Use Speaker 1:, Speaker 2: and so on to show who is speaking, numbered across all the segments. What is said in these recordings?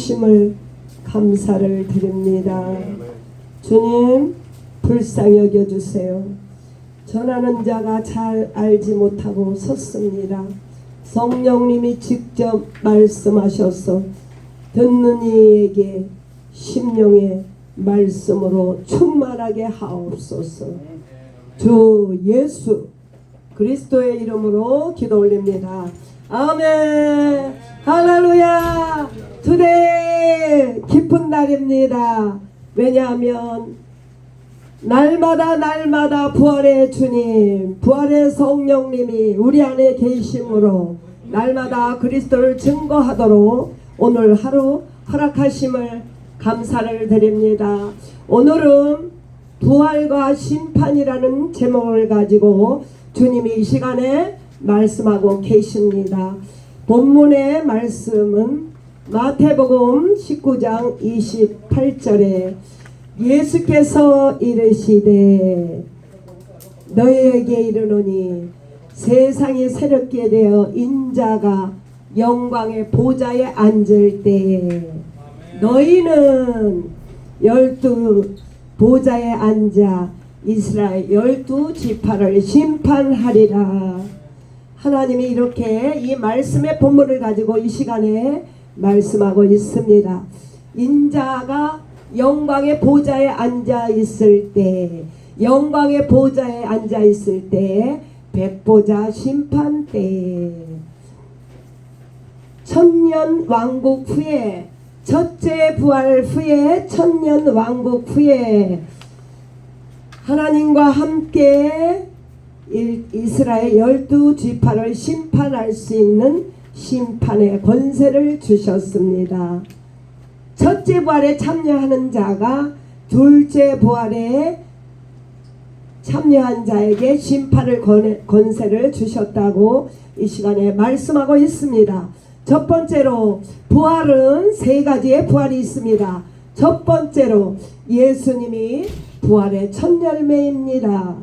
Speaker 1: 주심을 감사를 드립니다. 주님, 불쌍히 여겨주세요. 전하는 자가 잘 알지 못하고 섰습니다. 성령님이 직접 말씀하셔서 듣는 이에게 심령의 말씀으로 충만하게 하옵소서. 주 예수 그리스도의 이름으로 기도 올립니다. 아멘. 할렐루야. 투데이 기쁜 날입니다. 왜냐하면 날마다 부활의 주님, 부활의 성령님이 우리 안에 계심으로 날마다 그리스도를 증거하도록 오늘 하루 허락하심을 감사를 드립니다. 오늘은 부활과 심판이라는 제목을 가지고 주님이 이 시간에 말씀하고 계십니다. 본문의 말씀은 마태복음 19장 28절에 예수께서 이르시되 너희에게 이르노니 세상이 새롭게 되어 인자가 영광의 보좌에 앉을 때에 너희는 12 보좌에 앉아 이스라엘 12지파를 심판하리라. 하나님이 이렇게 이 말씀의 본문을 가지고 이 시간에 말씀하고 있습니다. 인자가 영광의 보좌에 앉아 있을 때, 영광의 보좌에 앉아 있을 때, 백보자 심판 때, 천년 왕국 후에, 첫째 부활 후에, 천년 왕국 후에 하나님과 함께 이스라엘 12지파를 심판할 수 있는 심판의 권세를 주셨습니다. 첫째 부활에 참여하는 자가 둘째 부활에 참여한 자에게 심판을 권세를 주셨다고 이 시간에 말씀하고 있습니다. 첫 번째로 부활은 세 가지의 부활이 있습니다. 첫 번째로 예수님이 부활의 첫 열매입니다.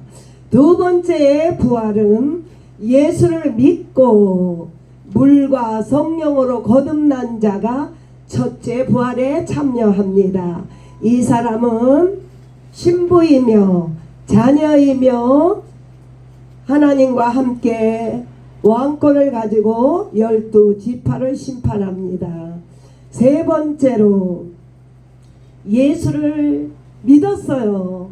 Speaker 1: 두 번째의 부활은 예수를 믿고 물과 성령으로 거듭난 자가 첫째 부활에 참여합니다. 이 사람은 신부이며 자녀이며 하나님과 함께 왕권을 가지고 12지파를 심판합니다. 세 번째로 예수를 믿었어요.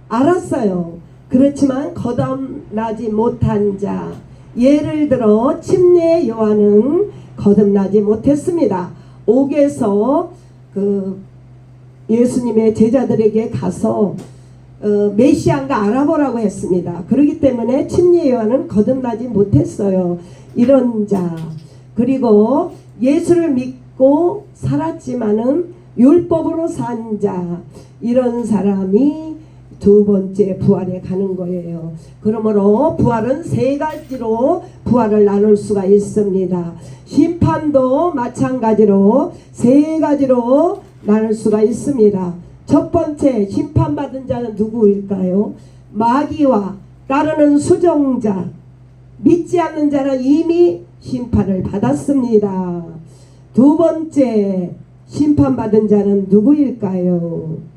Speaker 1: 알았어요. 그렇지만 거듭나지 못한 자, 예를 들어 침례 요한은 거듭나지 못했습니다. 옥에서 예수님의 제자들에게 가서 메시아인가 알아보라고 했습니다. 그렇기 때문에 침례 요한은 거듭나지 못했어요. 이런 자, 그리고 예수를 믿고 살았지만은 율법으로 산 자, 이런 사람이 두 번째 부활에 가는 거예요. 그러므로 부활은 세 가지로 부활을 나눌 수가 있습니다. 심판도 마찬가지로 세 가지로 나눌 수가 있습니다. 첫 번째 심판받은 자는 누구일까요? 마귀와 따르는 수종자, 믿지 않는 자는 이미 심판을 받았습니다. 두 번째 심판받은 자는 누구일까요?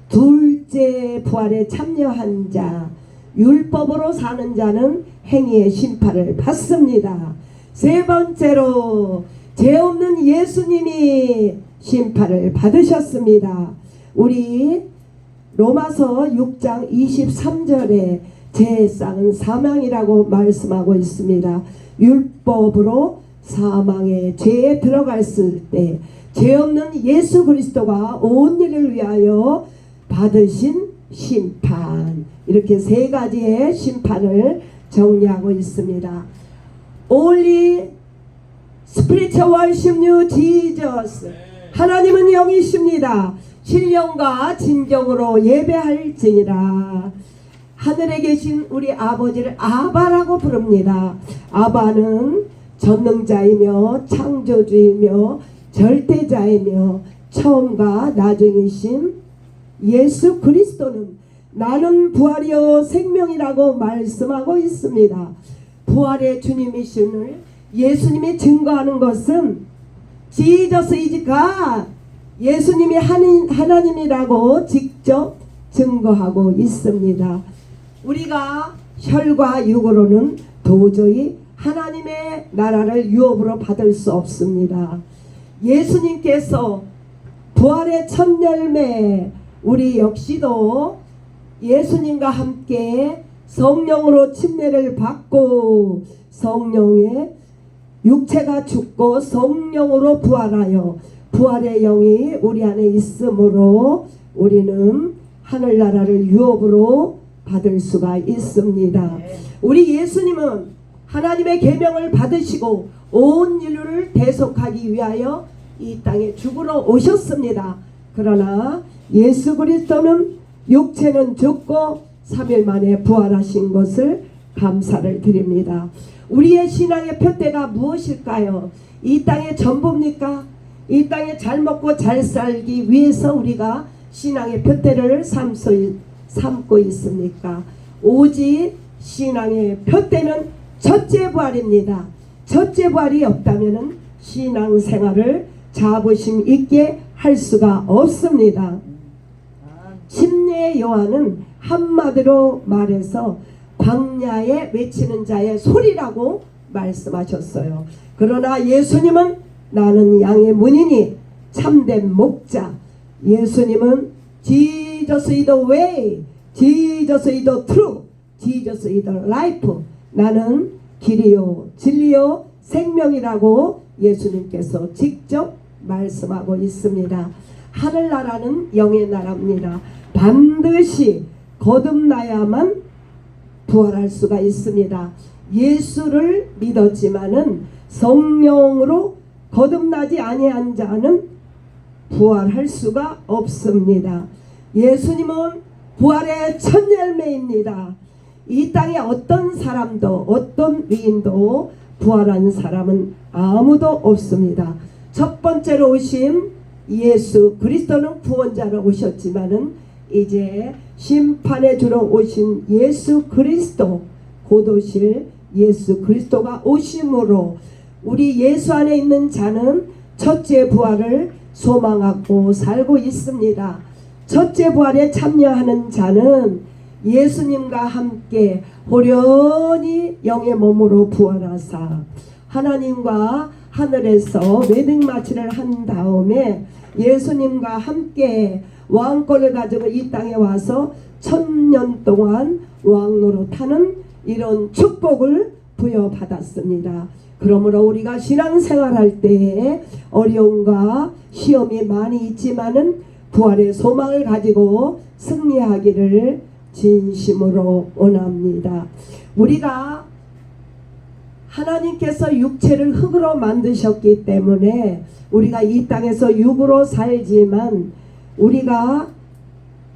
Speaker 1: 둘째 부활에 참여한 자, 율법으로 사는 자는 행위의 심판을 받습니다. 세 번째로 죄 없는 예수님이 심판을 받으셨습니다. 우리 로마서 6장 23절에 죄상은 사망이라고 말씀하고 있습니다. 율법으로 사망의 죄에 들어갔을 때 죄 없는 예수 그리스도가 온 일을 위하여 받으신 심판, 이렇게 세 가지의 심판을 정리하고 있습니다. Only spiritual worship you, Jesus. 하나님은 영이십니다. 신령과 진정으로 예배할지니라. 하늘에 계신 우리 아버지를 아바라고 부릅니다. 아바는 전능자이며 창조주이며 절대자이며 처음과 나중이신 예수 그리스도는 나는 부활이요 생명이라고 말씀하고 있습니다. 부활의 주님이심을 예수님이 증거하는 것은 Jesus is God. 예수님이 하나님이라고 직접 증거하고 있습니다. 우리가 혈과 육으로는 도저히 하나님의 나라를 유업으로 받을 수 없습니다. 예수님께서 부활의 첫 열매, 우리 역시도 예수님과 함께 성령으로 침례를 받고 성령의 육체가 죽고 성령으로 부활하여 부활의 영이 우리 안에 있으므로 우리는 하늘나라를 유업으로 받을 수가 있습니다. 우리 예수님은 하나님의 계명을 받으시고 온 인류를 대속하기 위하여 이 땅에 죽으러 오셨습니다. 그러나 예수 그리스도는 육체는 죽고 3일 만에 부활하신 것을 감사를 드립니다. 우리의 신앙의 표대가 무엇일까요? 이 땅의 전부입니까? 이 땅에 잘 먹고 잘 살기 위해서 우리가 신앙의 표대를 삼고 있습니까? 오직 신앙의 표대는 첫째 부활입니다. 첫째 부활이 없다면 신앙생활을 자부심 있게 할 수가 없습니다. 침례 요한은 한마디로 말해서 광야에 외치는 자의 소리라고 말씀하셨어요. 그러나 예수님은 나는 양의 문이니 참된 목자. 예수님은 Jesus is the way, Jesus is the truth, Jesus is the life. 나는 길이요 진리요 생명이라고 예수님께서 직접 말씀하고 있습니다. 하늘나라는 영의 나라입니다. 반드시 거듭나야만 부활할 수가 있습니다. 예수를 믿었지만은 성령으로 거듭나지 아니한 자는 부활할 수가 없습니다. 예수님은 부활의 첫 열매입니다. 이 땅에 어떤 사람도 어떤 위인도 부활한 사람은 아무도 없습니다. 첫 번째로 오신 예수 그리스도는 구원자로 오셨지만은 이제 심판에 주러 오신 예수 그리스도 곧 오실 예수 그리스도가 오심으로 우리 예수 안에 있는 자는 첫째 부활을 소망하고 살고 있습니다. 첫째 부활에 참여하는 자는 예수님과 함께 호련히 영의 몸으로 부활하사 하나님과 하늘에서 웨딩마치를 한 다음에 예수님과 함께 왕권을 가지고 이 땅에 와서 1000년 동안 왕노릇하는 이런 축복을 부여받았습니다. 그러므로 우리가 신앙생활할 때에 어려움과 시험이 많이 있지만은 부활의 소망을 가지고 승리하기를 진심으로 원합니다. 우리가 하나님께서 육체를 흙으로 만드셨기 때문에 우리가 이 땅에서 육으로 살지만 우리가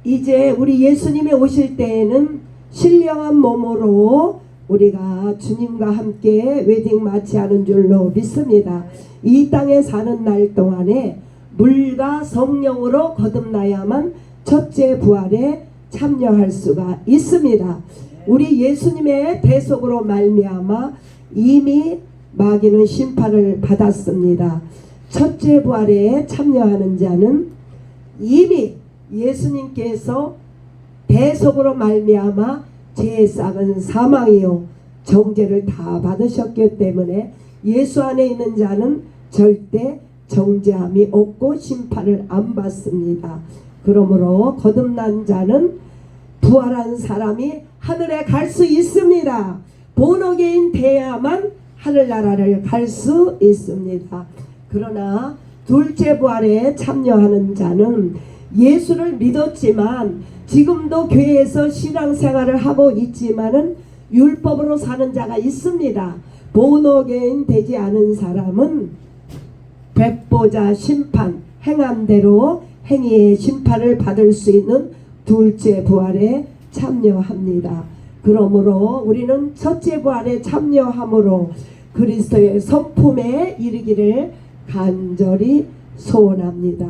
Speaker 1: 이제 우리 예수님이 오실 때에는 신령한 몸으로 우리가 주님과 함께 웨딩 마치하는 줄로 믿습니다. 이 땅에 사는 날 동안에 물과 성령으로 거듭나야만 첫째 부활에 참여할 수가 있습니다. 우리 예수님의 대속으로 말미암아 이미 마귀는 심판을 받았습니다. 첫째 부활에 참여하는 자는 이미 예수님께서 대속으로 말미암아 죄의 싹은 사망이요 정죄를 다 받으셨기 때문에 예수 안에 있는 자는 절대 정죄함이 없고 심판을 안 받습니다. 그러므로 거듭난 자는 부활한 사람이 하늘에 갈 수 있습니다. 본어게인 돼야만 하늘나라를 갈 수 있습니다. 그러나 둘째 부활에 참여하는 자는 예수를 믿었지만 지금도 교회에서 신앙생활을 하고 있지만은 율법으로 사는 자가 있습니다. 본어게인 되지 않은 사람은 백보자 심판, 행한 대로 행위의 심판을 받을 수 있는 둘째 부활에 참여합니다. 그러므로 우리는 첫째 부활에 참여함으로 그리스도의 성품에 이르기를 간절히 소원합니다.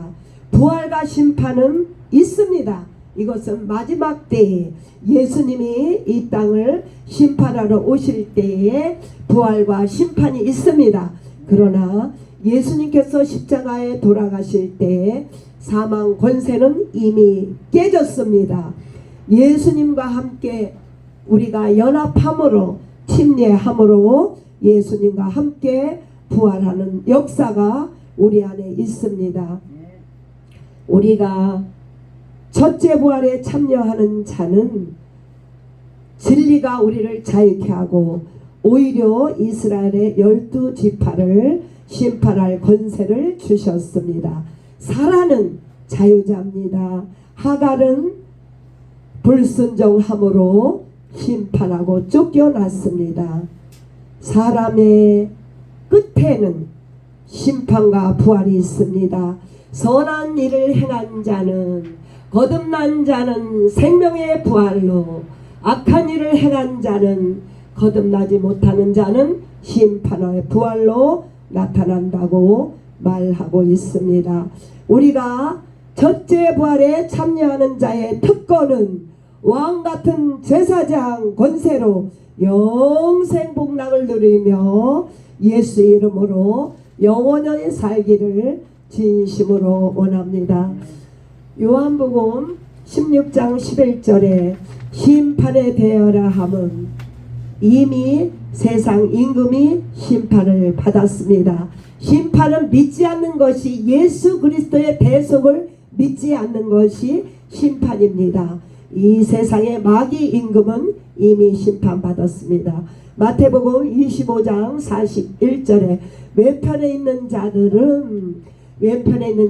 Speaker 1: 부활과 심판은 있습니다. 이것은 마지막 때에 예수님이 이 땅을 심판하러 오실 때에 부활과 심판이 있습니다. 그러나 예수님께서 십자가에 돌아가실 때 사망 권세는 이미 깨졌습니다. 예수님과 함께 우리가 연합함으로 침례함으로 예수님과 함께 부활하는 역사가 우리 안에 있습니다. 우리가 첫째 부활에 참여하는 자는 진리가 우리를 자유케 하고 오히려 이스라엘의 12지파를 심판할 권세를 주셨습니다. 사라는 자유자입니다. 하갈은 불순종함으로 심판하고 쫓겨났습니다. 사람의 끝에는 심판과 부활이 있습니다. 선한 일을 행한 자는 거듭난 자는 생명의 부활로, 악한 일을 행한 자는 거듭나지 못하는 자는 심판의 부활로 나타난다고 말하고 있습니다. 우리가 첫째 부활에 참여하는 자의 특권은 왕같은 제사장 권세로 영생 복락을 누리며 예수 이름으로 영원히 살기를 진심으로 원합니다. 요한복음 16장 11절에 심판에 대하라 함은 이미 세상 임금이 심판을 받았습니다. 심판은 믿지 않는 것이, 예수 그리스도의 대속을 믿지 않는 것이 심판입니다. 이 세상의 마귀 임금은 이미 심판받았습니다. 마태복음 25장 41절에 왼편에 있는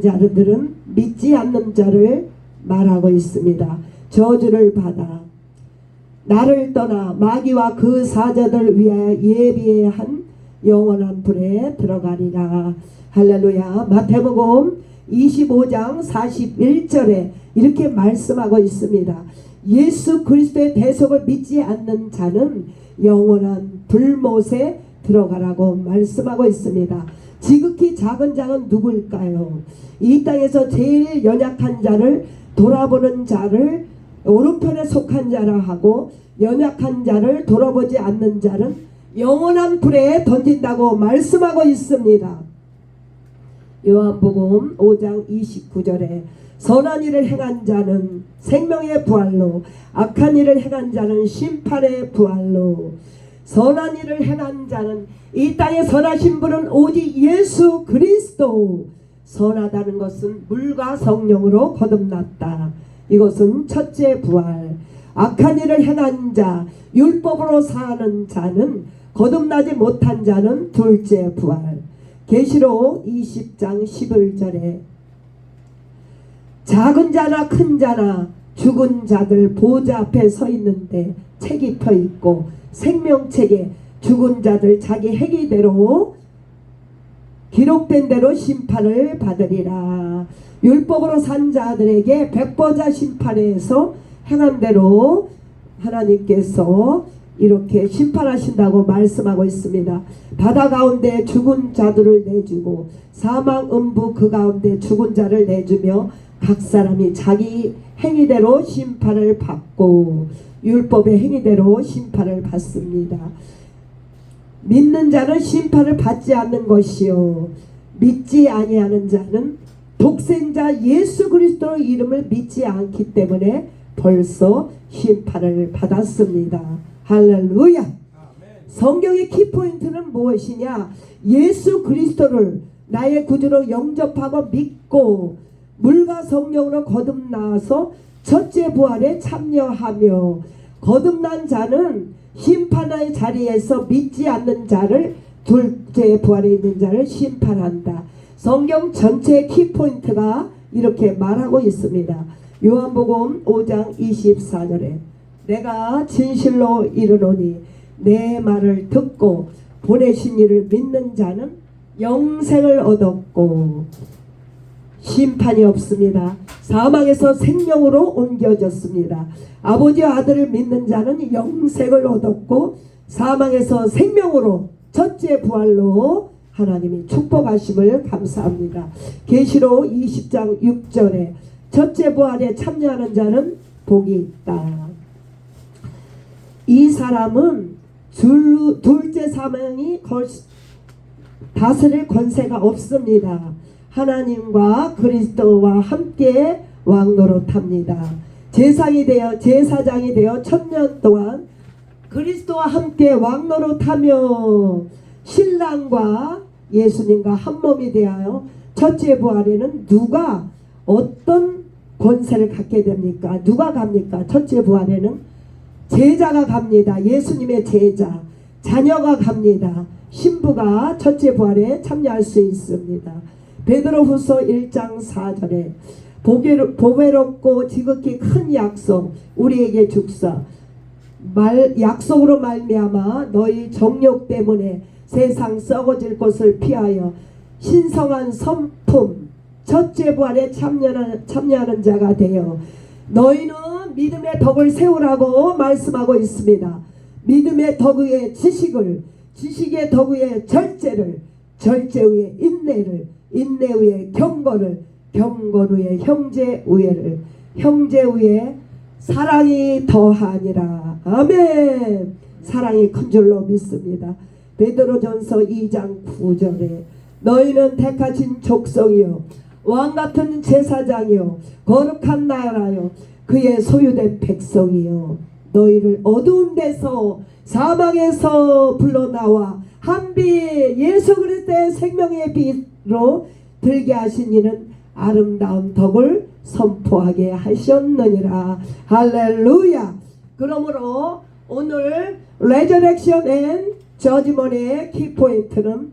Speaker 1: 자들은 믿지 않는 자를 말하고 있습니다. 저주를 받아 나를 떠나 마귀와 그 사자들 위하여 예비해 한 영원한 불에 들어가리라. 할렐루야. 마태복음 25장 41절에 이렇게 말씀하고 있습니다. 예수 그리스도의 대속을 믿지 않는 자는 영원한 불못에 들어가라고 말씀하고 있습니다. 지극히 작은 자는 누구일까요? 이 땅에서 제일 연약한 자를 돌아보는 자를 오른편에 속한 자라 하고, 연약한 자를 돌아보지 않는 자는 영원한 불에 던진다고 말씀하고 있습니다. 요한복음 5장 29절에 선한 일을 행한 자는 생명의 부활로, 악한 일을 행한 자는 심판의 부활로. 선한 일을 행한 자는, 이 땅에 선하신 분은 오직 예수 그리스도. 선하다는 것은 물과 성령으로 거듭났다. 이것은 첫째 부활. 악한 일을 행한 자, 율법으로 사는 자는, 거듭나지 못한 자는 둘째 부활. 계시록 20장 11절에 작은 자나 큰 자나 죽은 자들 보좌 앞에 서 있는데 책이 펴 있고 생명책에 죽은 자들 자기 행위대로 기록된 대로 심판을 받으리라. 율법으로 산 자들에게 백보자 심판에서 행한 대로 하나님께서 이렇게 심판하신다고 말씀하고 있습니다. 바다 가운데 죽은 자들을 내주고 사망 음부 그 가운데 죽은 자를 내주며 각 사람이 자기 행위대로 심판을 받고 율법의 행위대로 심판을 받습니다. 믿는 자는 심판을 받지 않는 것이요, 믿지 아니하는 자는 독생자 예수 그리스도의 이름을 믿지 않기 때문에 벌써 심판을 받았습니다. 할렐루야. 성경의 키포인트는 무엇이냐? 예수 그리스도를 나의 구주로 영접하고 믿고 물과 성령으로 거듭나서 첫째 부활에 참여하며, 거듭난 자는 심판의 자리에서 믿지 않는 자를, 둘째 부활에 있는 자를 심판한다. 성경 전체의 키포인트가 이렇게 말하고 있습니다. 요한복음 5장 24절에 내가 진실로 이르노니 내 말을 듣고 보내신 이를 믿는 자는 영생을 얻었고 심판이 없습니다. 사망에서 생명으로 옮겨졌습니다. 아버지와 아들을 믿는 자는 영생을 얻었고 사망에서 생명으로 첫째 부활로 하나님이 축복하심을 감사합니다. 계시록 20장 6절에 첫째 부활에 참여하는 자는 복이 있다. 이 사람은 둘째 사망이 다스릴 권세가 없습니다. 하나님과 그리스도와 함께 왕노릇합니다. 제사장이 되어 1000년 동안 그리스도와 함께 왕노릇하며 신랑과 예수님과 한 몸이 되어 첫째 부활에는 누가 어떤 권세를 갖게 됩니까? 누가 갑니까? 첫째 부활에는 제자가 갑니다. 예수님의 제자, 자녀가 갑니다. 신부가 첫째 부활에 참여할 수 있습니다. 베드로후서 1장 4절에 보배롭고 지극히 큰 약속 우리에게 주사 약속으로 말미암아 너희 정욕 때문에 세상 썩어질 것을 피하여 신성한 선품 첫째 부활에 참여하는 자가 되어 너희는 믿음의 덕을 세우라고 말씀하고 있습니다. 믿음의 덕 위에 지식의 덕 위에 절제를, 절제 위에 인내를, 인내 위에 경건을, 경건 위에 형제 우애를, 형제 위에 사랑이 더하니라. 아멘. 사랑이 큰 줄로 믿습니다. 베드로전서 2장 9절에 너희는 택하신 족속이요 왕같은 제사장이요 거룩한 나라요 그의 소유된 백성이요 너희를 어두운 데서 사망에서 불러나와 한빛 예수 그리스도의 생명의 빛으로 들게 하신 이는 아름다운 덕을 선포하게 하셨느니라. 할렐루야. 그러므로 오늘 레저렉션 앤 저지먼의 키포인트는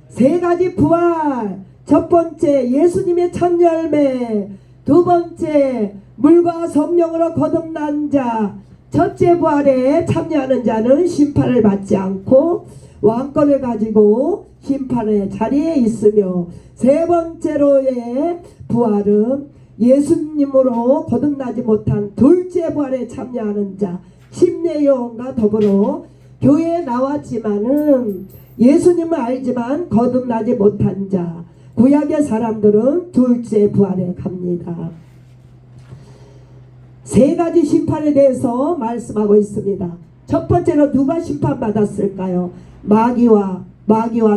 Speaker 1: 세 가지 부활. 첫 번째 예수님의 첫 열매, 두 번째 물과 성령으로 거듭난 자, 첫째 부활에 참여하는 자는 심판을 받지 않고 왕권을 가지고 심판의 자리에 있으며, 세 번째로의 부활은 예수님으로 거듭나지 못한 둘째 부활에 참여하는 자, 심내요원과 더불어 교회에 나왔지만은 예수님을 알지만 거듭나지 못한 자, 구약의 사람들은 둘째 부활에 갑니다. 세 가지 심판에 대해서 말씀하고 있습니다. 첫 번째로 누가 심판받았을까요? 마귀와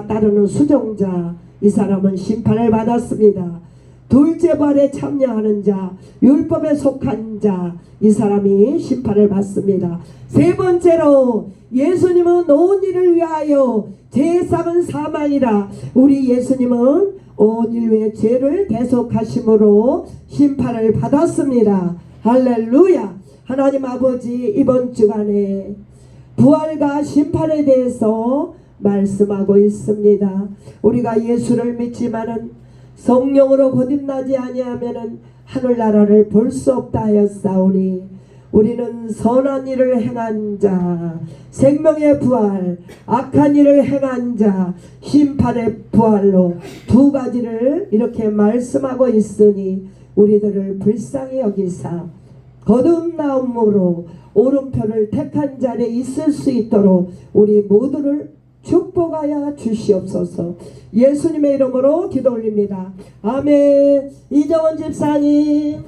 Speaker 1: 따르는 수종자, 이 사람은 심판을 받았습니다. 둘째 부활에 참여하는 자, 율법에 속한 자, 이 사람이 심판을 받습니다. 세 번째로 예수님은 온 일을 위하여 제사는 사망이라. 우리 예수님은 온 인류의 죄를 대속하심으로 심판을 받았습니다. 할렐루야. 하나님 아버지, 이번 주간에 부활과 심판에 대해서 말씀하고 있습니다. 우리가 예수를 믿지만은 성령으로 거듭나지 아니하면은 하늘나라를 볼 수 없다 하였사오니, 우리는 선한 일을 행한 자, 생명의 부활, 악한 일을 행한 자, 심판의 부활로 두 가지를 이렇게 말씀하고 있으니, 우리들을 불쌍히 여기사 거듭나옴으로 오른편을 택한 자리에 있을 수 있도록 우리 모두를 축복하여 주시옵소서. 예수님의 이름으로 기도 올립니다. 아멘. 이정원 집사님.